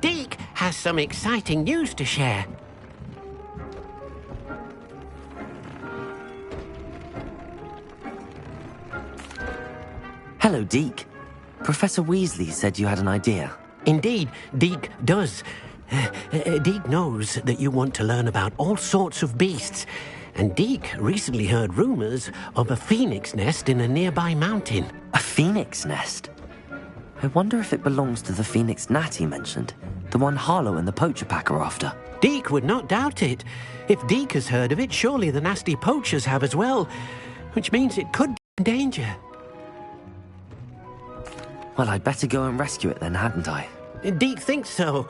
Deke has some exciting news to share. Hello, Deke. Professor Weasley said you had an idea. Indeed, Deke does. Deke knows that you want to learn about all sorts of beasts, and Deke recently heard rumors of a phoenix nest in a nearby mountain. A phoenix nest? I wonder if it belongs to the phoenix gnat he mentioned, the one Harlow and the poacher pack are after. Deke would not doubt it. If Deke has heard of it, surely the nasty poachers have as well, which means it could be in danger. Well, I'd better go and rescue it then, hadn't I? Deke thinks so.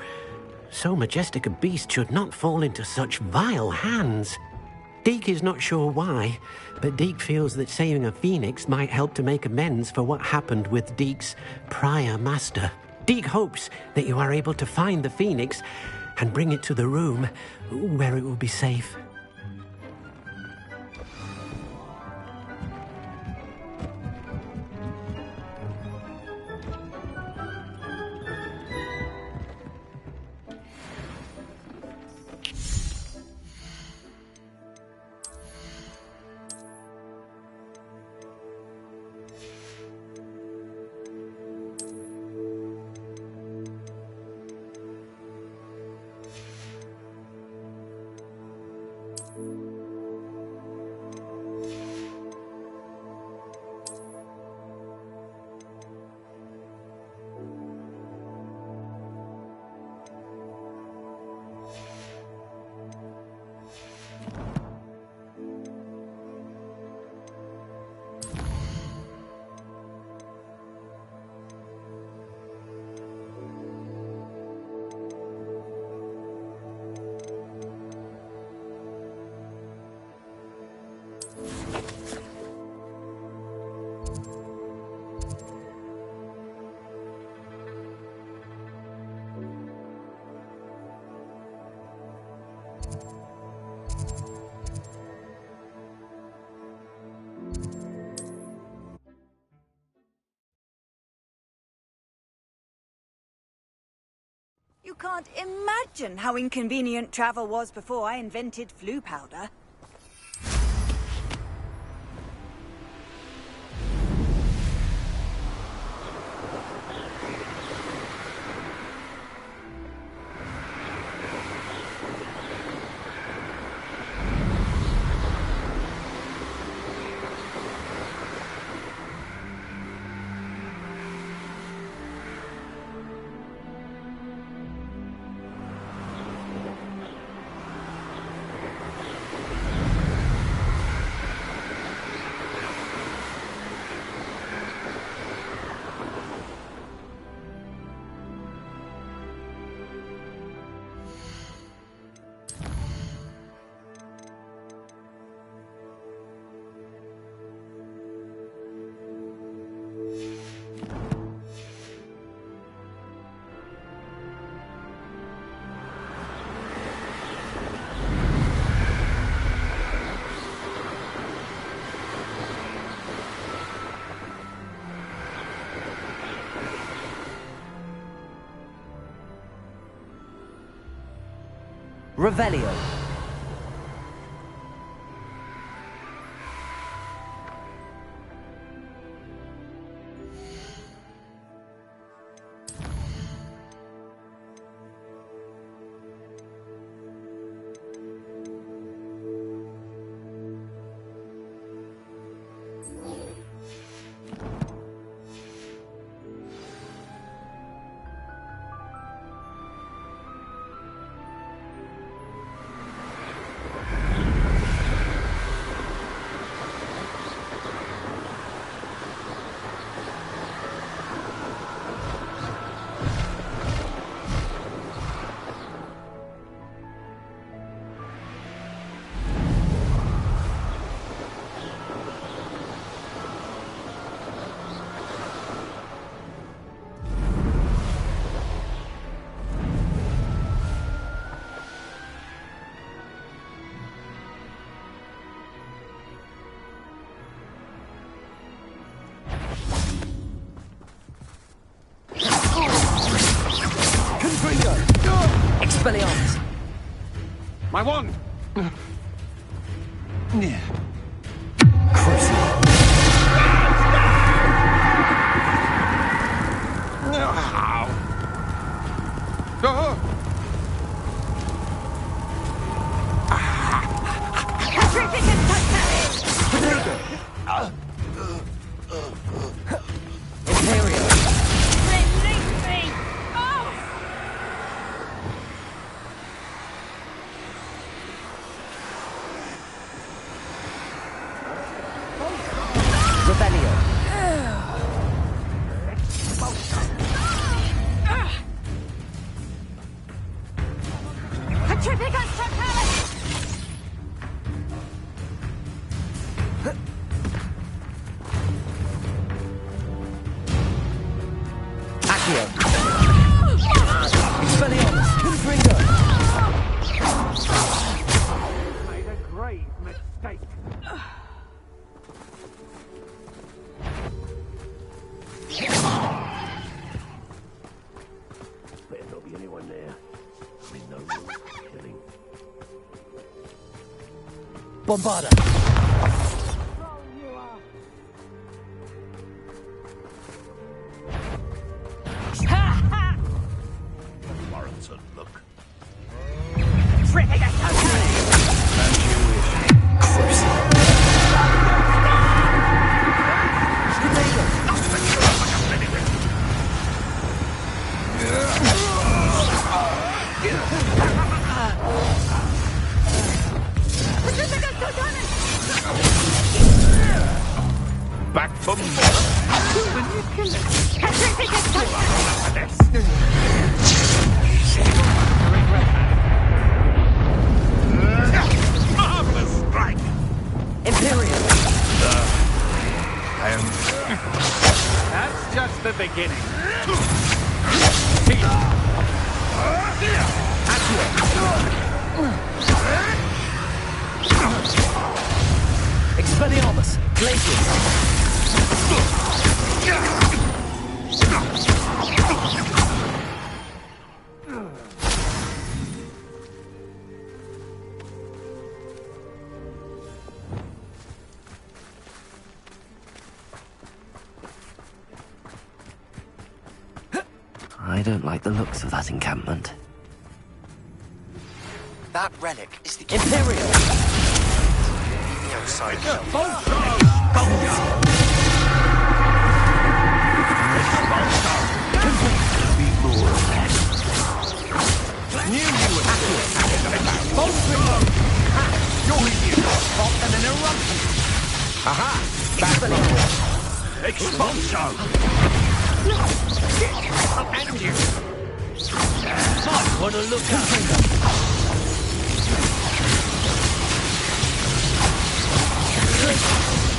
So majestic a beast should not fall into such vile hands. Deke is not sure why, but Deke feels that saving a phoenix might help to make amends for what happened with Deke's prior master. Deke hopes that you are able to find the phoenix and bring it to the room where it will be safe. You can't imagine how inconvenient travel was before I invented flu powder. Revelio. Confringo! Expelliarmus! My wand! Crucible! Imperial! Release me! Oh! Rebellion! Petrificus Totalis! Accio! Expelliarmus! Confringo! Made a grave mistake. Better not be anyone there. I'm in no mood for killing. Bombarda! Warrants a look. Petrificus Totalis! As you wish. Crucible! Petrificus Totalis! Back for more. Petrificus Totalis! Marvelous strike. Imperial! I am That's just the beginning. Expelliarmus! Glacius! I don't like the looks of that encampment. That relic is the Imperial! outside. be more of that. Knew you would do it. Bolstering! You're idiot got caught in an eruption. Aha! Expulso! And you! Might want to look up.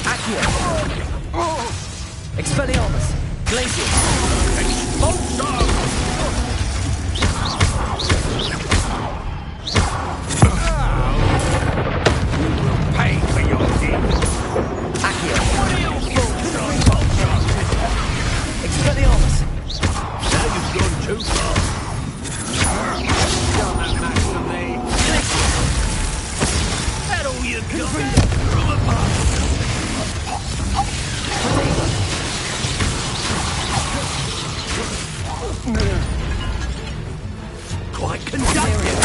Accio! Expelliarmus! Glacius! Pay for your deeds. Accio! Expelliarmus! Now you've gone too far. Don't that match for me. That all you've got? From apart. Quite conducted.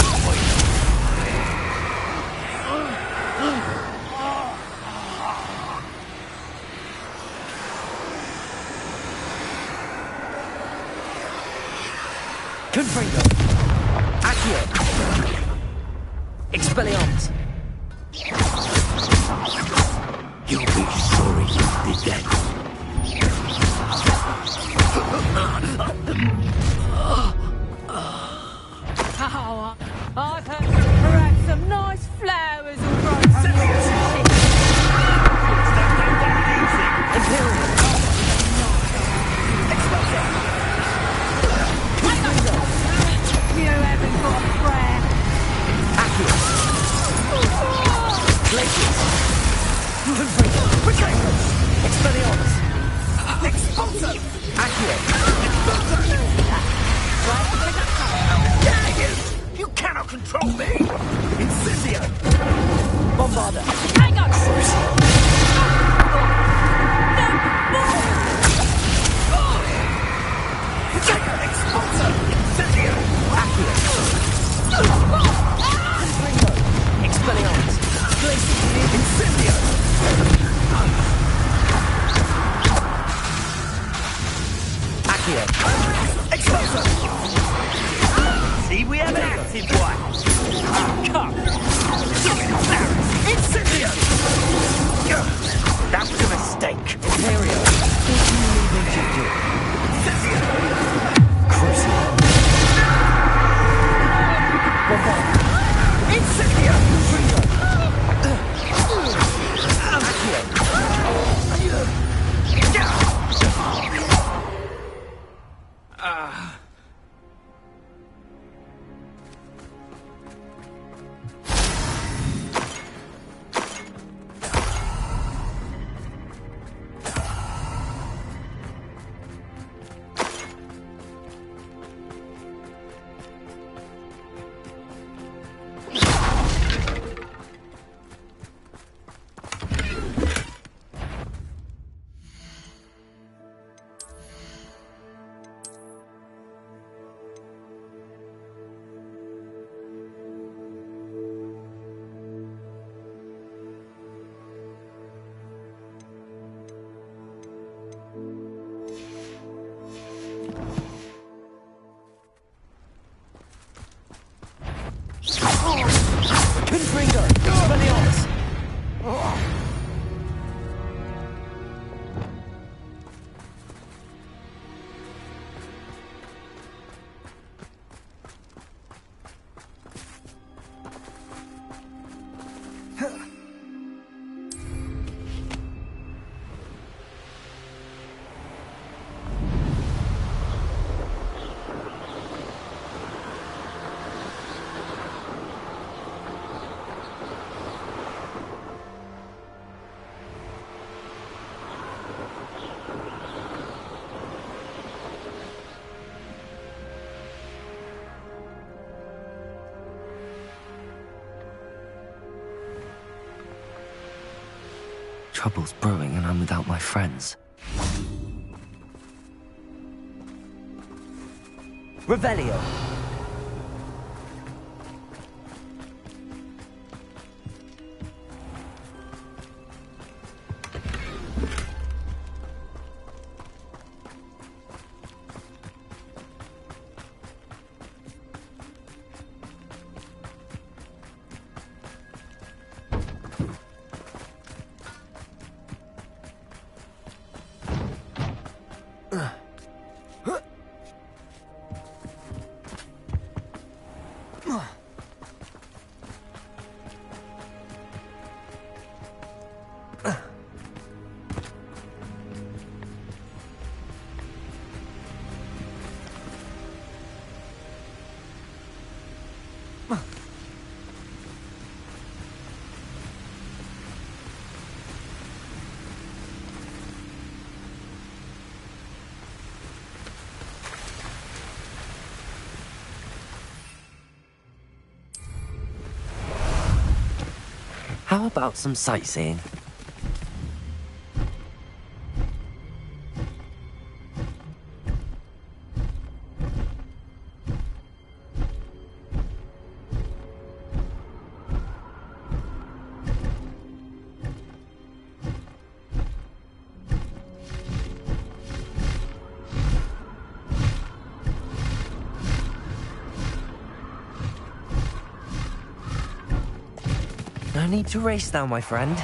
Confringo! Accio! Expelliarmus! You'll be sorry you did that. Oh, I've heard perhaps some nice flowers will grow from your ship. Imperial! You haven't got a prayer. Accio! Glacius! Confringo! Expelliarmus! Accio! Explosion! See, we have an active one! Come! Incendio! That was a mistake! Imperio, what do you need me to do? Crucible. Incendio! Trouble's brewing and I'm without my friends. Revelio. How about some sightseeing? No need to race now, my friend.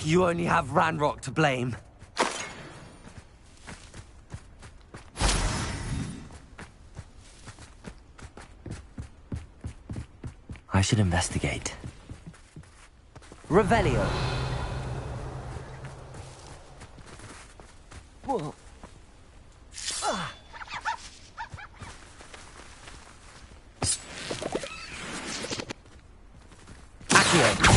You only have Ranrock to blame. I should investigate. Revelio. Whoa. Accio.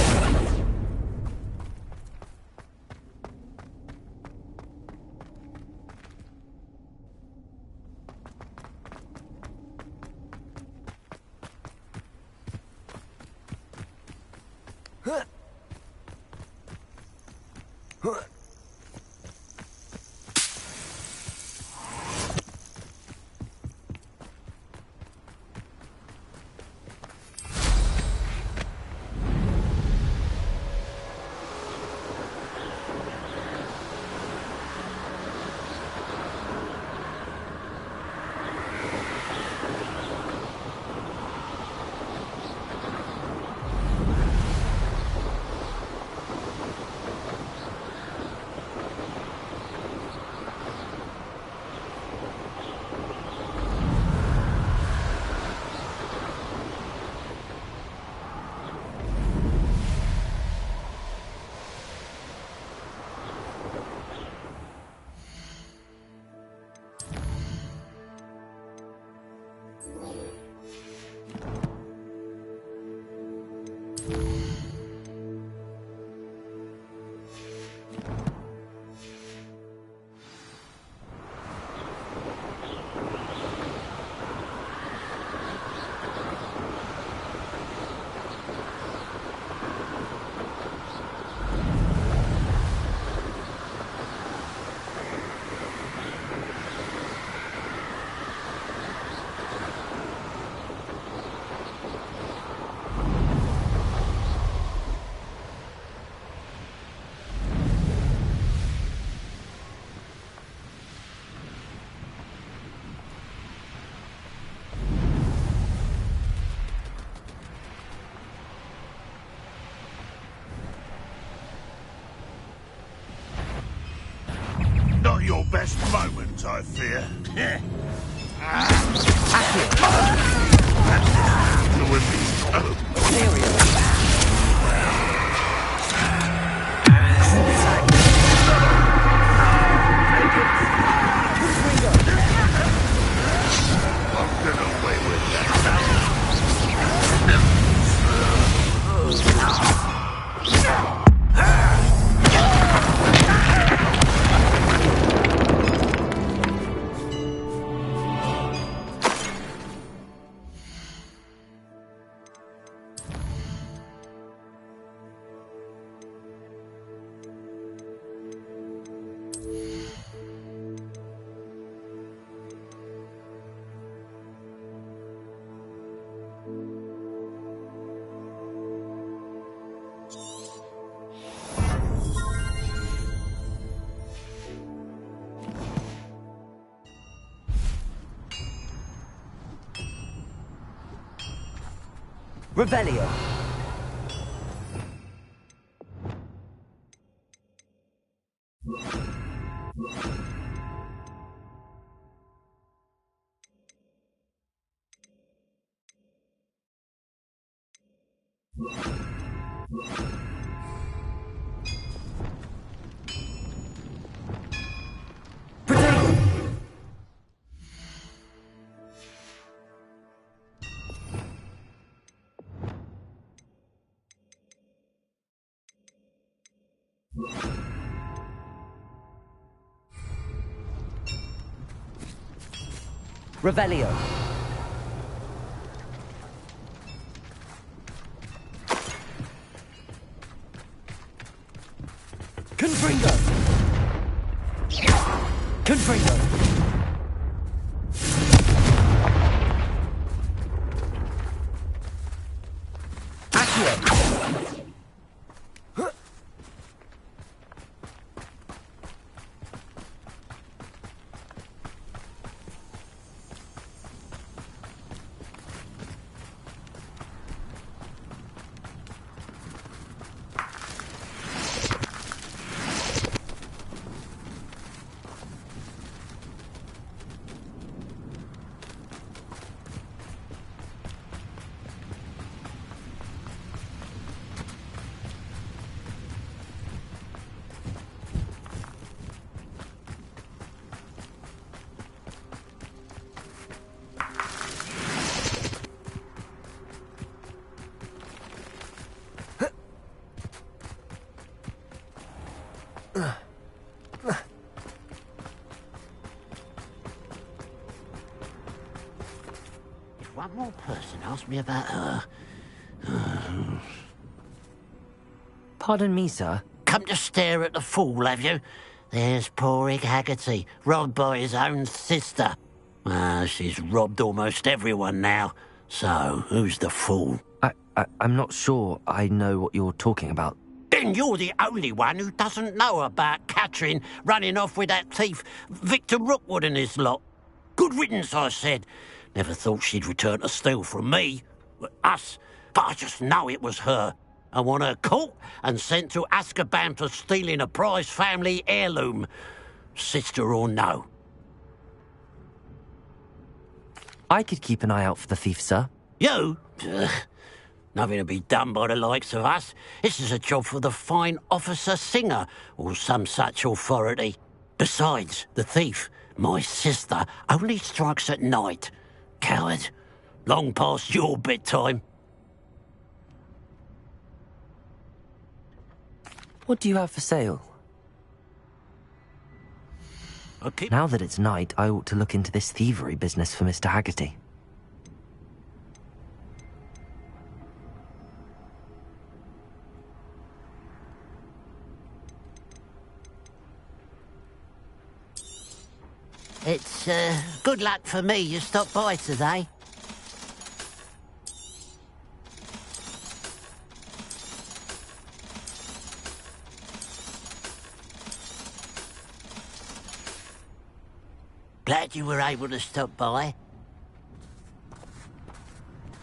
Not your best moment, I fear. I'll get away with that. Revelio. Revelio. Confringo. Confringo. Accio. one more person asked me about her. Pardon me, sir. Come to stare at the fool, have you? There's poor Ig Haggerty, robbed by his own sister. She's robbed almost everyone now. So, who's the fool? I'm not sure I know what you're talking about. Then you're the only one who doesn't know about Catherine running off with that thief, Victor Rookwood and his lot. Good riddance, I said. Never thought she'd return to steal from me. Us. But I just know it was her. I want her caught and sent to Azkaban for stealing a prize family heirloom. Sister or no. I could keep an eye out for the thief, sir. You? Nothing to be done by the likes of us. This is a job for the fine officer Singer, or some such authority. Besides, the thief, my sister, only strikes at night. Coward. Long past your bedtime. What do you have for sale? Okay. Now that it's night, I ought to look into this thievery business for Mr. Haggerty. It's, good luck for me you stopped by today. Glad you were able to stop by.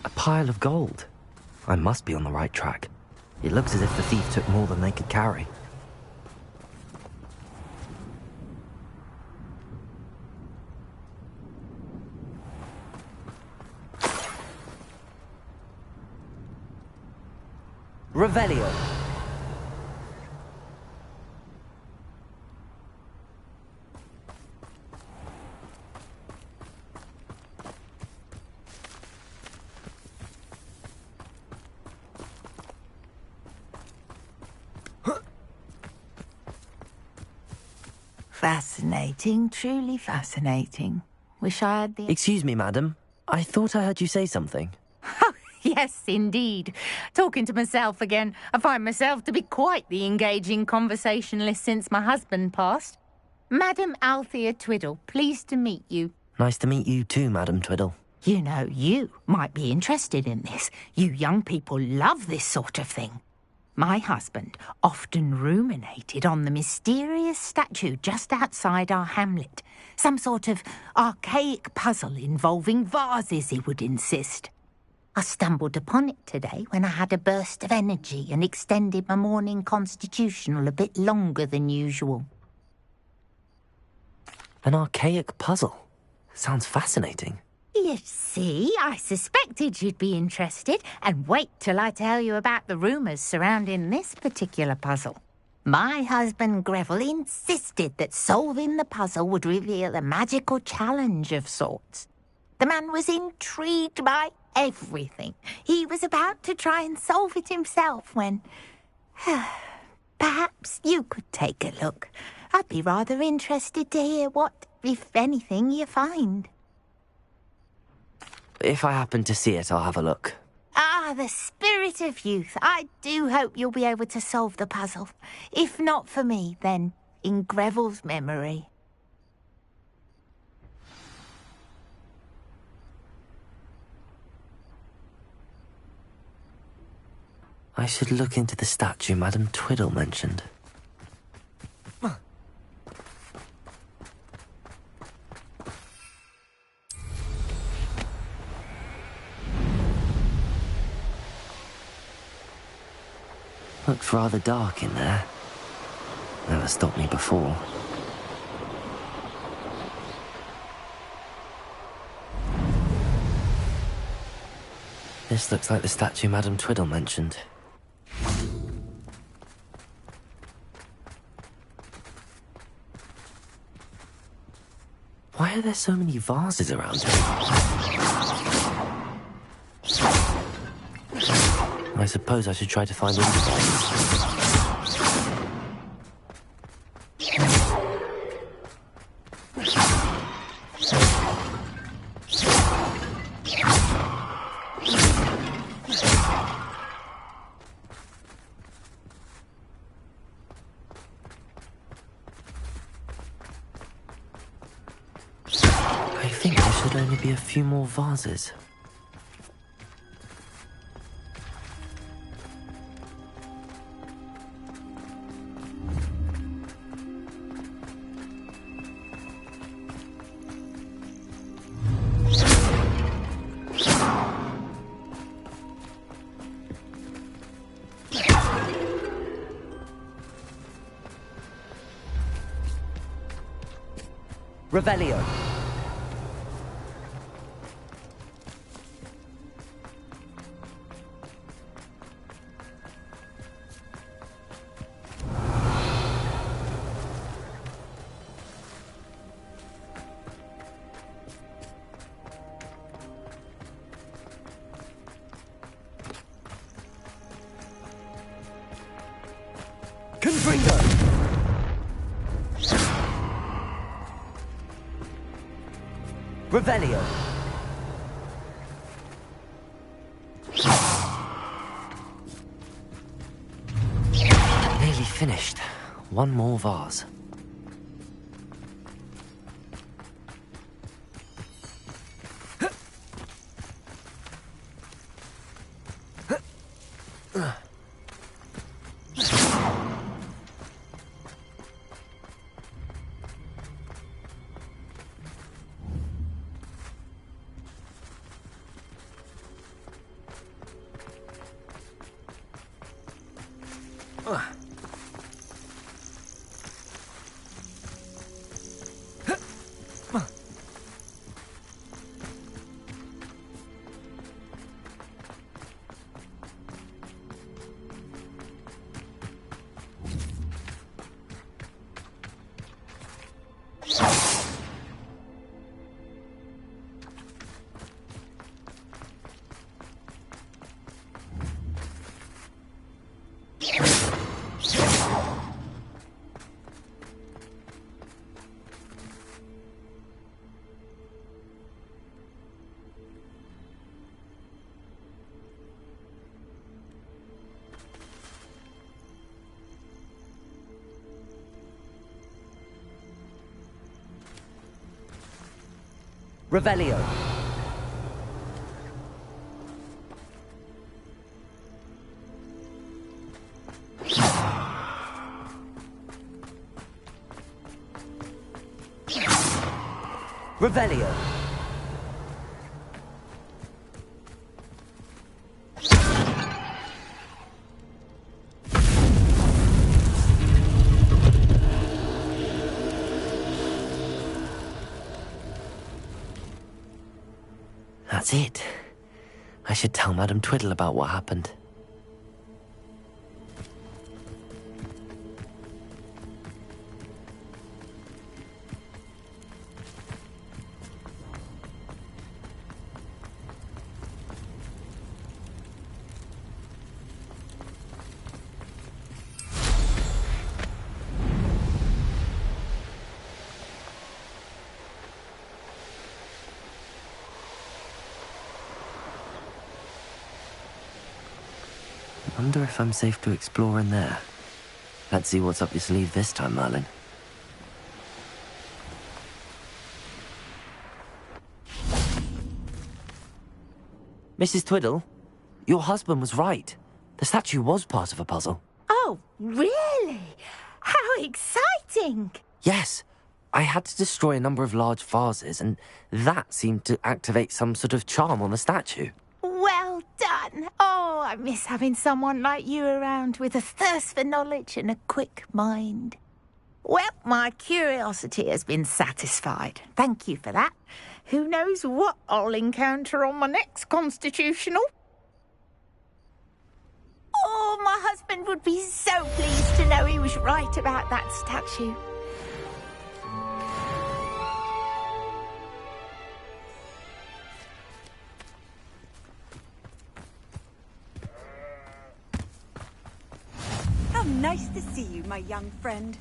A pile of gold. I must be on the right track. It looks as if the thief took more than they could carry. Revelio. Fascinating, truly fascinating. Wish I had the... Excuse me, madam. I thought I heard you say something. Yes, indeed. Talking to myself again. I find myself to be quite the engaging conversationalist since my husband passed. Madam Althea Twiddle, pleased to meet you. Nice to meet you too, Madam Twiddle. You know, you might be interested in this. You young people love this sort of thing. My husband often ruminated on the mysterious statue just outside our hamlet. Some sort of archaic puzzle involving vases, he would insist. I stumbled upon it today when I had a burst of energy and extended my morning constitutional a bit longer than usual. An archaic puzzle. Sounds fascinating. You see, I suspected you'd be interested, and wait till I tell you about the rumours surrounding this particular puzzle. My husband Greville insisted that solving the puzzle would reveal a magical challenge of sorts. The man was intrigued by everything. He was about to try and solve it himself when... Perhaps you could take a look. I'd be rather interested to hear what, if anything, you find. If I happen to see it, I'll have a look. Ah, the spirit of youth. I do hope you'll be able to solve the puzzle. If not for me, then in Greville's memory. I should look into the statue Madam Twiddle mentioned. Looks rather dark in there. Never stopped me before. This looks like the statue Madam Twiddle mentioned. Why are there so many vases around here? I suppose I should try to find all the vases. only be a few more vases. Revelio. Confringo. Revelio. Nearly finished. One more vase. Revelio. Revelio. That's it. I should tell Madame Twiddle about what happened. Wonder if I'm safe to explore in there. Let's see what's up your sleeve this time, Merlin. Mrs. Twiddle, your husband was right. The statue was part of a puzzle. Oh, really? How exciting! Yes, I had to destroy a number of large vases, and that seemed to activate some sort of charm on the statue. Well done. Oh, I miss having someone like you around with a thirst for knowledge and a quick mind. Well, my curiosity has been satisfied. Thank you for that. Who knows what I'll encounter on my next constitutional? Oh, my husband would be so pleased to know he was right about that statue. How nice to see you, my young friend.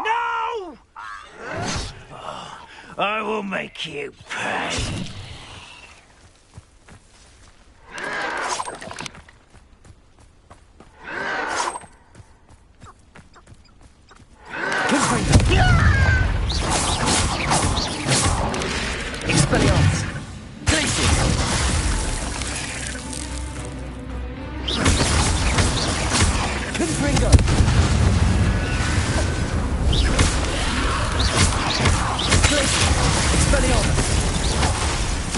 No! I will make you pay. Expelliarmus! Glacius! Confringo! Glacius! Expelliarmus!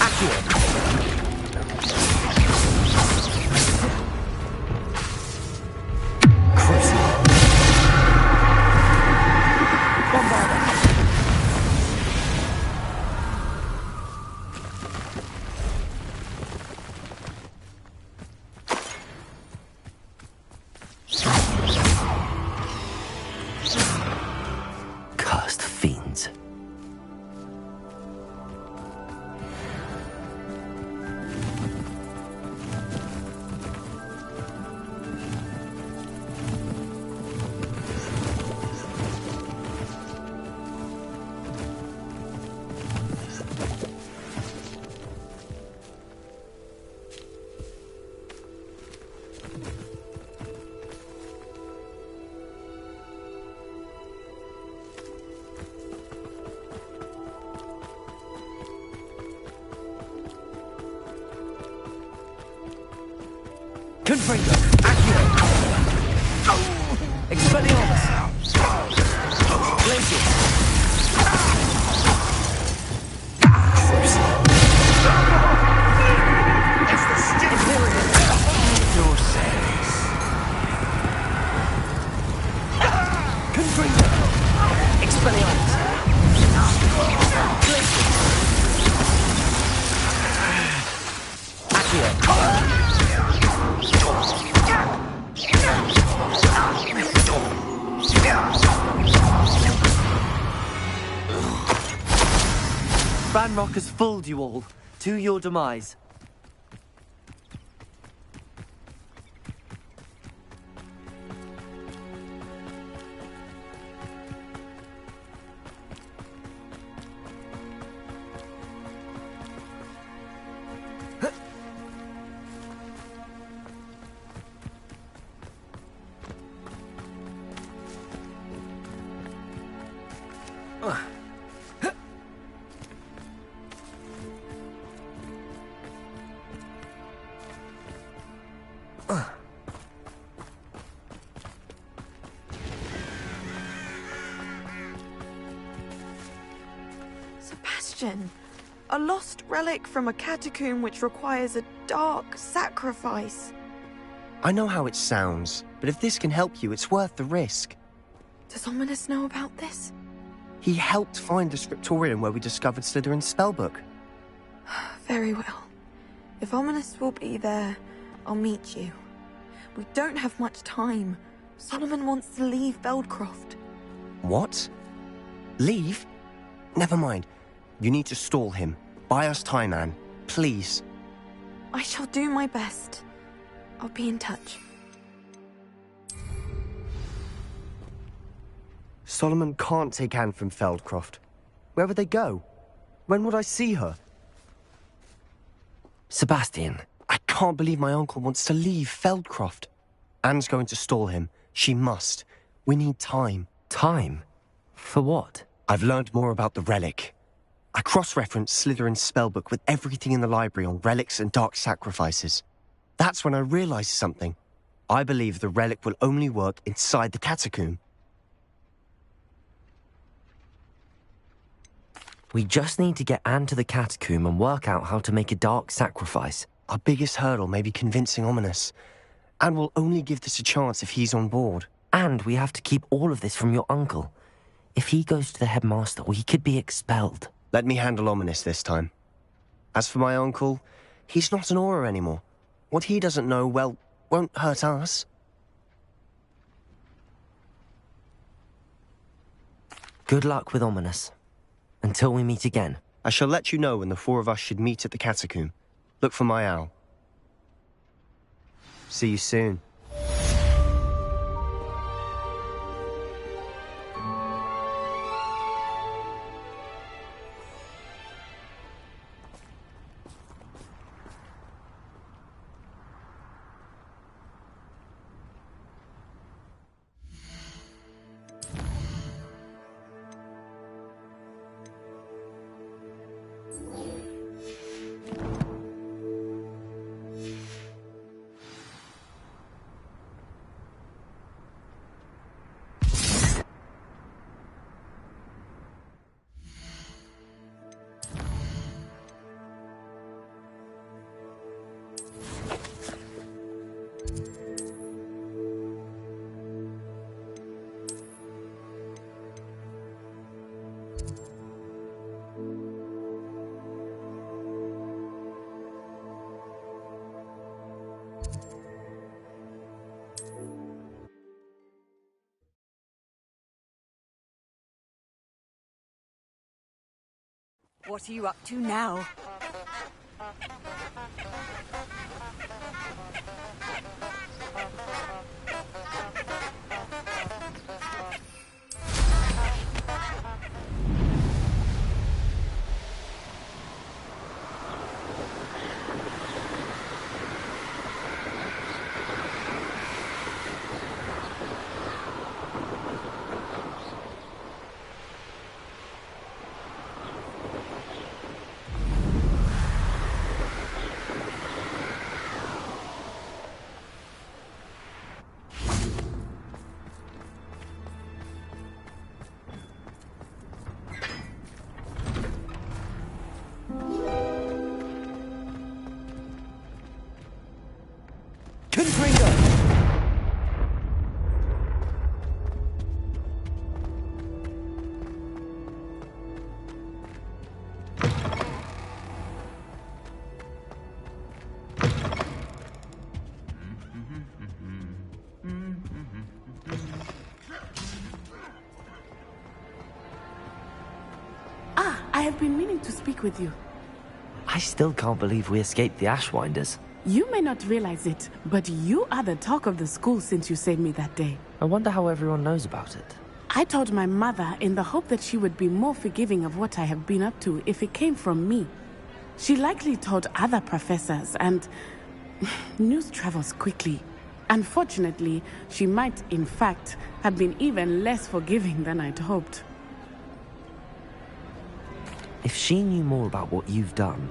Accio! Cursed fiends. Confringo! Accio! Expelliarmus! Glacius! It's the stiff your service. Confringo! Expelliarmus! Glacius! Accio! Ranrock has fooled you all, to your demise. Sebastian, a lost relic from a catacomb which requires a dark sacrifice. I know how it sounds, but if this can help you, it's worth the risk. Does Ominous know about this? He helped find the scriptorium where we discovered Slytherin's spellbook. Very well. If Ominous will be there, I'll meet you. We don't have much time. Solomon wants to leave Beldcroft. What? Leave? Never mind. You need to stall him. Buy us time, Anne. Please. I shall do my best. I'll be in touch. Solomon can't take Anne from Feldcroft. Where would they go? When would I see her? Sebastian. I can't believe my uncle wants to leave Feldcroft. Anne's going to stall him. She must. We need time. Time? For what? I've learned more about the relic. I cross-referenced Slytherin's spellbook with everything in the library on relics and dark sacrifices. That's when I realized something. I believe the relic will only work inside the catacomb. We just need to get Anne to the catacomb and work out how to make a dark sacrifice. Our biggest hurdle may be convincing Ominous. And we'll only give this a chance if he's on board. And we have to keep all of this from your uncle. If he goes to the headmaster, we could be expelled. Let me handle Ominous this time. As for my uncle, he's not an Auror anymore. What he doesn't know, well, won't hurt us. Good luck with Ominous. Until we meet again. I shall let you know when the four of us should meet at the catacomb. Look for my owl. See you soon. What are you up to now? I have been meaning to speak with you. I still can't believe we escaped the Ashwinders. You may not realize it, but you are the talk of the school since you saved me that day. I wonder how everyone knows about it. I told my mother in the hope that she would be more forgiving of what I have been up to if it came from me. She likely told other professors, and news travels quickly. Unfortunately, she might, in fact, have been even less forgiving than I'd hoped. If she knew more about what you've done,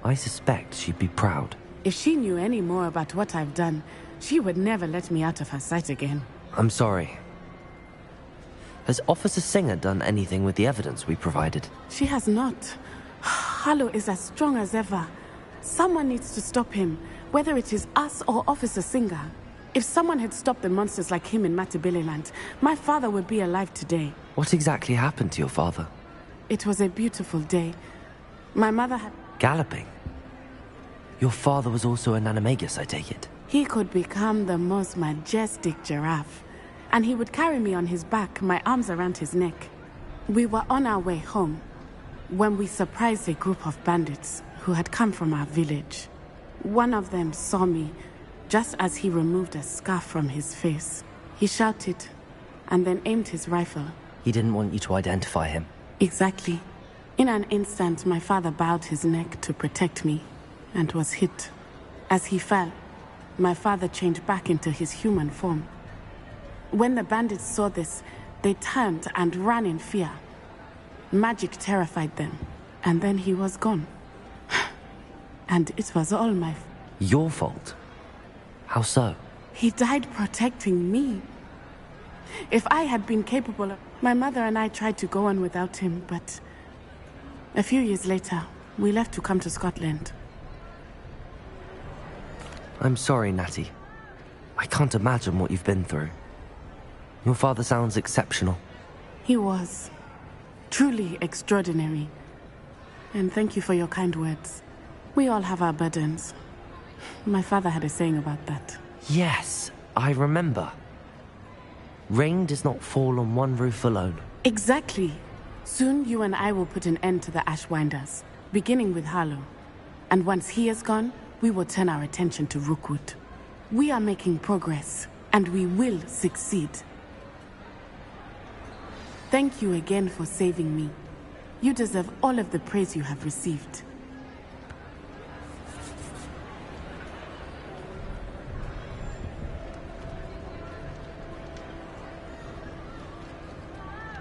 I suspect she'd be proud. If she knew any more about what I've done, she would never let me out of her sight again. I'm sorry. Has Officer Singer done anything with the evidence we provided? She has not. Harlow is as strong as ever. Someone needs to stop him, whether it is us or Officer Singer. If someone had stopped the monsters like him in Matabeleland, my father would be alive today. What exactly happened to your father? It was a beautiful day. My mother had... Galloping? Your father was also an animagus, I take it? He could become the most majestic giraffe. And he would carry me on his back, my arms around his neck. We were on our way home when we surprised a group of bandits who had come from our village. One of them saw me, just as he removed a scarf from his face. He shouted, and then aimed his rifle. He didn't want you to identify him. Exactly. In an instant, my father bowed his neck to protect me, and was hit. As he fell, my father changed back into his human form. When the bandits saw this, they turned and ran in fear. Magic terrified them, and then he was gone. And it was all my fault. Your fault? How so? He died protecting me. If I had been capable of... My mother and I tried to go on without him, but... A few years later, we left to come to Scotland. I'm sorry, Natty. I can't imagine what you've been through. Your father sounds exceptional. He was. Truly extraordinary. And thank you for your kind words. We all have our burdens. My father had a saying about that. Yes, I remember. Rain does not fall on one roof alone. Exactly. Soon you and I will put an end to the Ashwinders, beginning with Harlow. And once he is gone, we will turn our attention to Rookwood. We are making progress, and we will succeed. Thank you again for saving me. You deserve all of the praise you have received.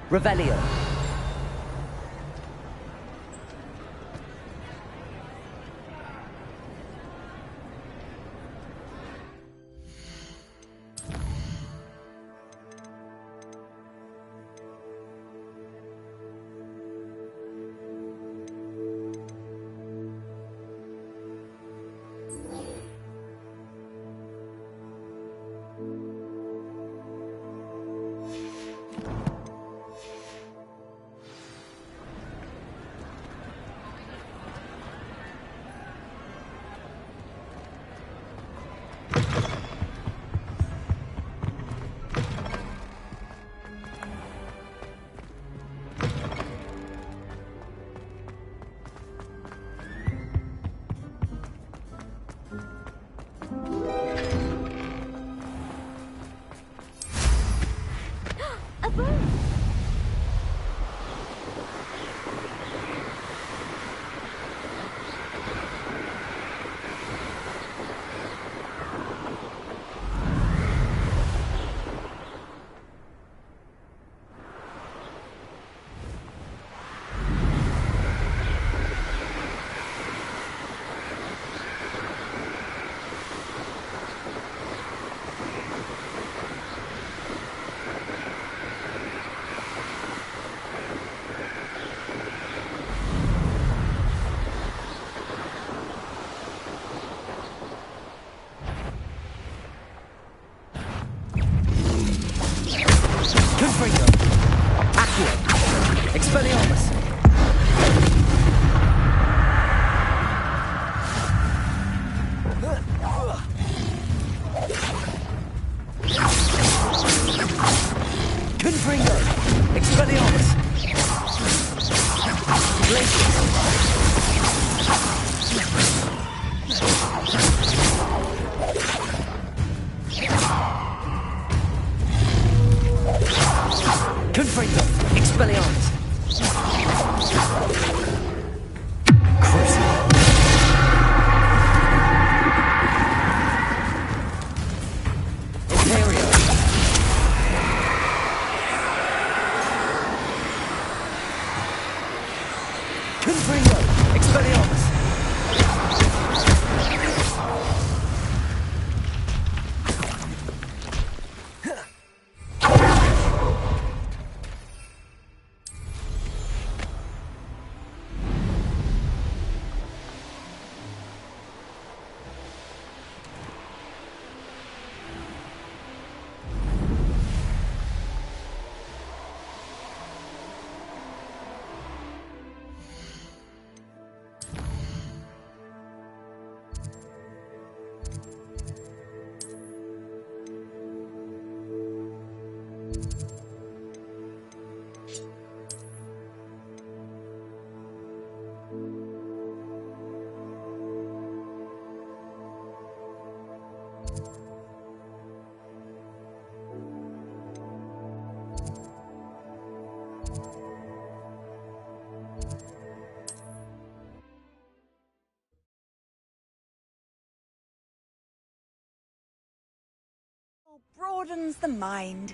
Revelio. Confringo. Accio. Expelliarmus. Confringo. Expelliarmus. Confringo. Expelliarmus. Broadens the mind.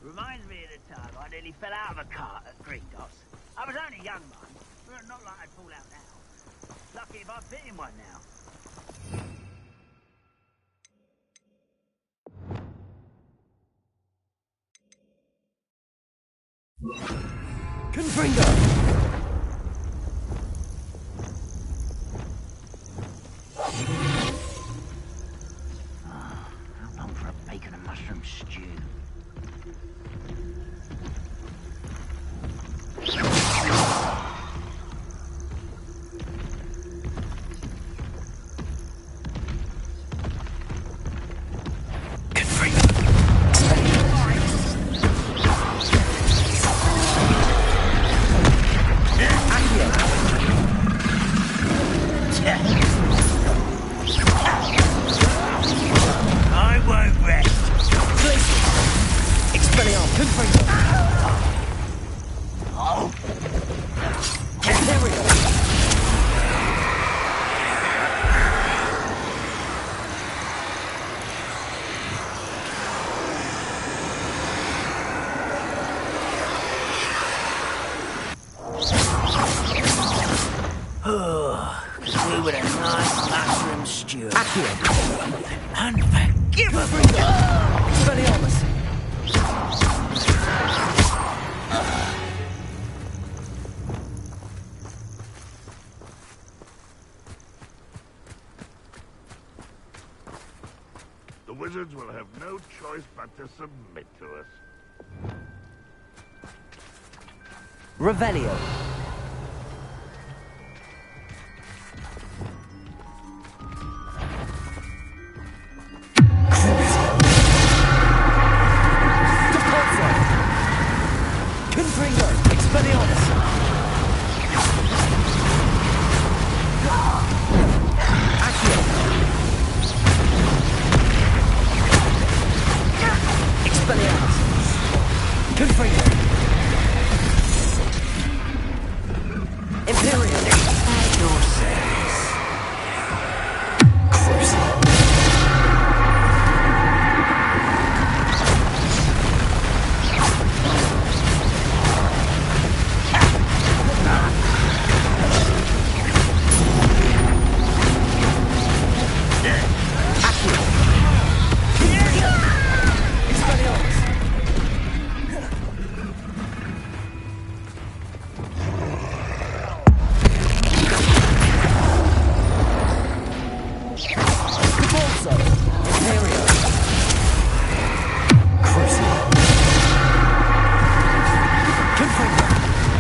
Reminds me of the time I nearly fell out of a cart at Green Dots. I was only a young man, but not like I'd fall out now. Lucky if I fit in one now. Confringo! How long for a bacon and mushroom stew? I won't rest. Expelliarmus! Confringo! Oh. Through with a nice mushroom stew. Unforgivable! Expelliarmus! The wizards will have no choice but to submit to us. Revelio. Confringo! Expelliarmus! Accio! Expelliarmus! Confringo! Imperial! At your service. Crucible!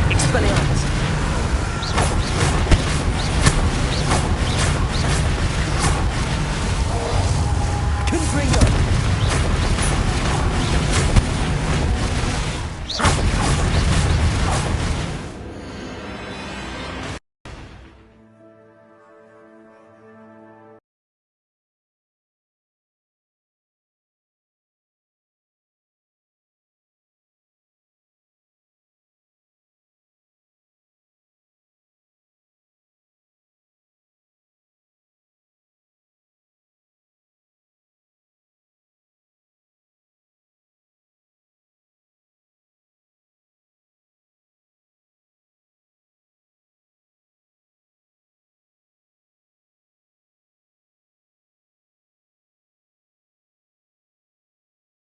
Expelliarmus!